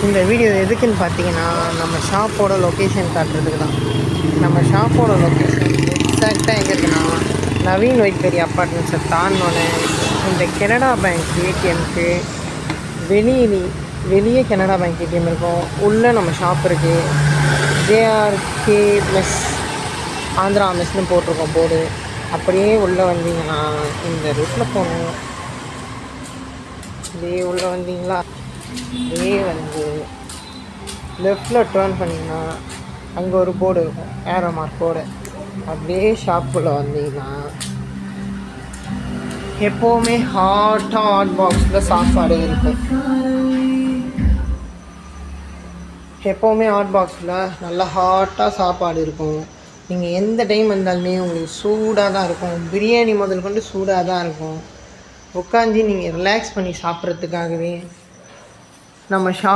இந்த வீடியோ எதுக்குன்னு பார்த்தீங்கன்னா, நம்ம ஷாப்போட லொக்கேஷன் காட்டுறதுக்கு தான். நம்ம ஷாப்போட லொக்கேஷன் எக்ஸாக்டாக எங்கே இருக்குன்னா, நவீன் வைட்பெரி அப்பார்ட்மெண்ட்ஸை தாண்டினோன்னே இந்த கனடா பேங்க் ஏடிஎம்க்கு வெளியே கனடா பேங்க் ஏடிஎம் இருக்கும். உள்ளே நம்ம ஷாப் இருக்குது. ஜேஆர்கே மெஸ், ஆந்திரா மெஸ்ன்னு போட்டிருக்கோம் போர்டு. அப்படியே உள்ளே வந்தீங்கன்னா இந்த ரூட்டில் போகணும். அப்படியே உள்ளே வந்தீங்களா, அப்படியே வந்து லெஃப்டில் டேர்ன் பண்ணிங்கன்னா அங்கே ஒரு போர்டு இருக்கும், ஏரோ மார்க் போர்டு. அப்படியே ஷாப்புக்குள்ளே வந்தீங்கன்னா எப்போவுமே ஹாட் பாக்ஸில் சாப்பாடு இருக்கும். எப்போவுமே ஹாட் பாக்ஸில் நல்லா ஹாட்டாக சாப்பாடு இருக்கும். நீங்கள் எந்த டைம் வந்தாலுமே உங்களுக்கு சூடாக தான் இருக்கும். பிரியாணி முதல் கொண்டு சூடாக தான் இருக்கும். உட்காந்து நீங்கள் ரிலாக்ஸ் பண்ணி சாப்பிட்றதுக்காகவே நம்ம ஷாப்